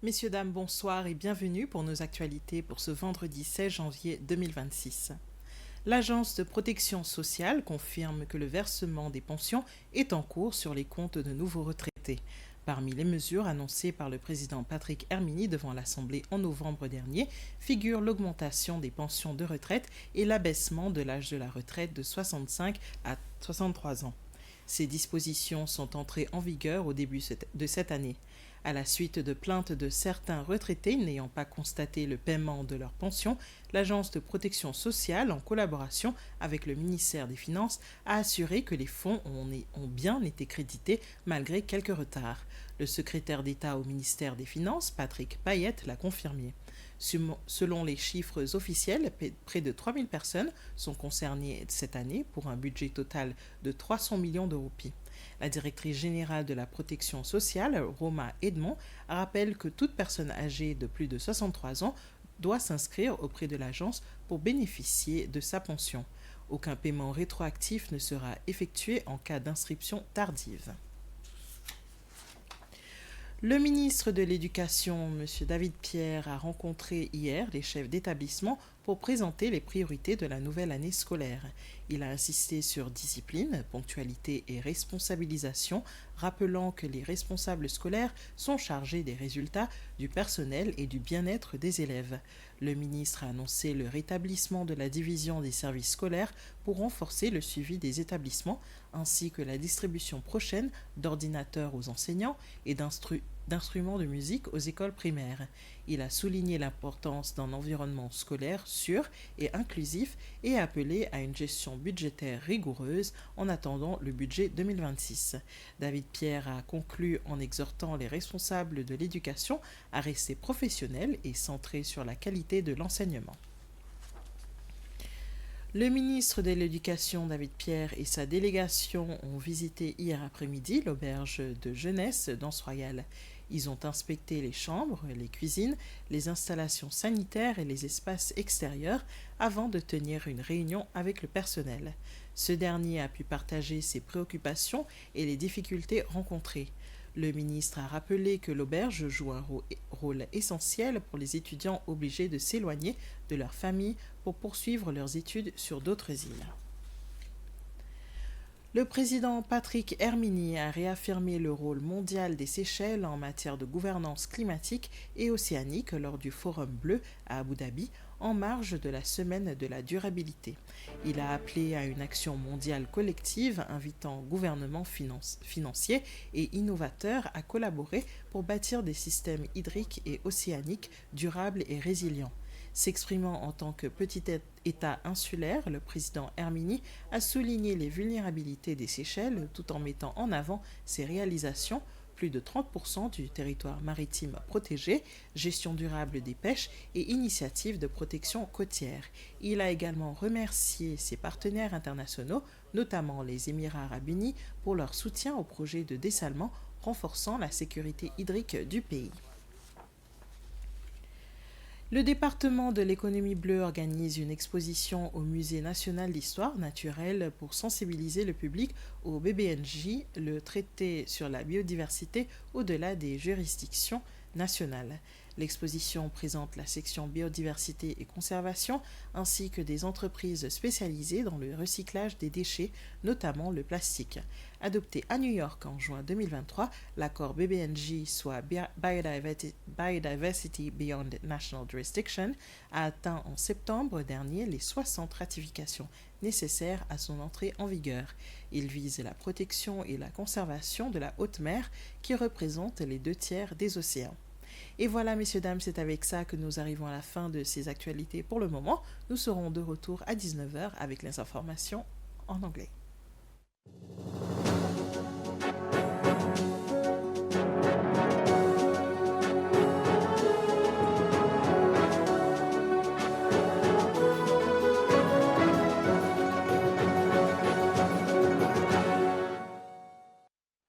Messieurs, dames, bonsoir et bienvenue pour nos actualités pour ce vendredi 16 janvier 2026. L'Agence de protection sociale confirme que le versement des pensions est en cours sur les comptes de nouveaux retraités. Parmi les mesures annoncées par le président Patrick Herminy devant l'Assemblée en novembre dernier figure l'augmentation des pensions de retraite et l'abaissement de l'âge de la retraite de 65 à 63 ans. Ces dispositions sont entrées en vigueur au début de cette année. À la suite de plaintes de certains retraités n'ayant pas constaté le paiement de leur pension, l'Agence de protection sociale, en collaboration avec le ministère des Finances, a assuré que les fonds ont bien été crédités malgré quelques retards. Le secrétaire d'État au ministère des Finances, Patrick Payette, l'a confirmé. Selon les chiffres officiels, près de 3 000 personnes sont concernées cette année pour un budget total de 300 millions de roupies. La directrice générale de la protection sociale, Roma Edmond, rappelle que toute personne âgée de plus de 63 ans doit s'inscrire auprès de l'agence pour bénéficier de sa pension. Aucun paiement rétroactif ne sera effectué en cas d'inscription tardive. Le ministre de l'Éducation, M. David Pierre, a rencontré hier les chefs d'établissement pour présenter les priorités de la nouvelle année scolaire. Il a insisté sur discipline, ponctualité et responsabilisation, rappelant que les responsables scolaires sont chargés des résultats, du personnel et du bien-être des élèves. Le ministre a annoncé le rétablissement de la division des services scolaires pour renforcer le suivi des établissements, ainsi que la distribution prochaine d'ordinateurs aux enseignants et d'instruments de musique aux écoles primaires. Il a souligné l'importance d'un environnement scolaire sûr et inclusif et appelé à une gestion budgétaire rigoureuse en attendant le budget 2026. David Pierre a conclu en exhortant les responsables de l'éducation à rester professionnels et centrés sur la qualité de l'enseignement. Le ministre de l'Éducation, David Pierre, et sa délégation ont visité hier après-midi l'auberge de jeunesse d'Anse-Royal. Ils ont inspecté les chambres, les cuisines, les installations sanitaires et les espaces extérieurs avant de tenir une réunion avec le personnel. Ce dernier a pu partager ses préoccupations et les difficultés rencontrées. Le ministre a rappelé que l'auberge joue un rôle essentiel pour les étudiants obligés de s'éloigner de leur famille pour poursuivre leurs études sur d'autres îles. Le président Patrick Herminy a réaffirmé le rôle mondial des Seychelles en matière de gouvernance climatique et océanique lors du Forum bleu à Abu Dhabi, en marge de la semaine de la durabilité. Il a appelé à une action mondiale collective invitant gouvernements financiers et innovateurs à collaborer pour bâtir des systèmes hydriques et océaniques durables et résilients. S'exprimant en tant que petit État insulaire, le président Herminy a souligné les vulnérabilités des Seychelles tout en mettant en avant ses réalisations, plus de 30% du territoire maritime protégé, gestion durable des pêches et initiatives de protection côtière. Il a également remercié ses partenaires internationaux, notamment les Émirats arabes unis, pour leur soutien au projet de dessalement renforçant la sécurité hydrique du pays. Le département de l'économie bleue organise une exposition au Musée national d'histoire naturelle pour sensibiliser le public au BBNJ, le traité sur la biodiversité au-delà des juridictions nationales. L'exposition présente la section biodiversité et conservation ainsi que des entreprises spécialisées dans le recyclage des déchets, notamment le plastique. Adopté à New York en juin 2023, l'accord BBNJ, soit Biodiversity Beyond National Jurisdiction, a atteint en septembre dernier les 60 ratifications nécessaires à son entrée en vigueur. Il vise la protection et la conservation de la haute mer qui représente les 2/3 des océans. Et voilà, messieurs, dames, c'est avec ça que nous arrivons à la fin de ces actualités pour le moment. Nous serons de retour à 19h avec les informations en anglais.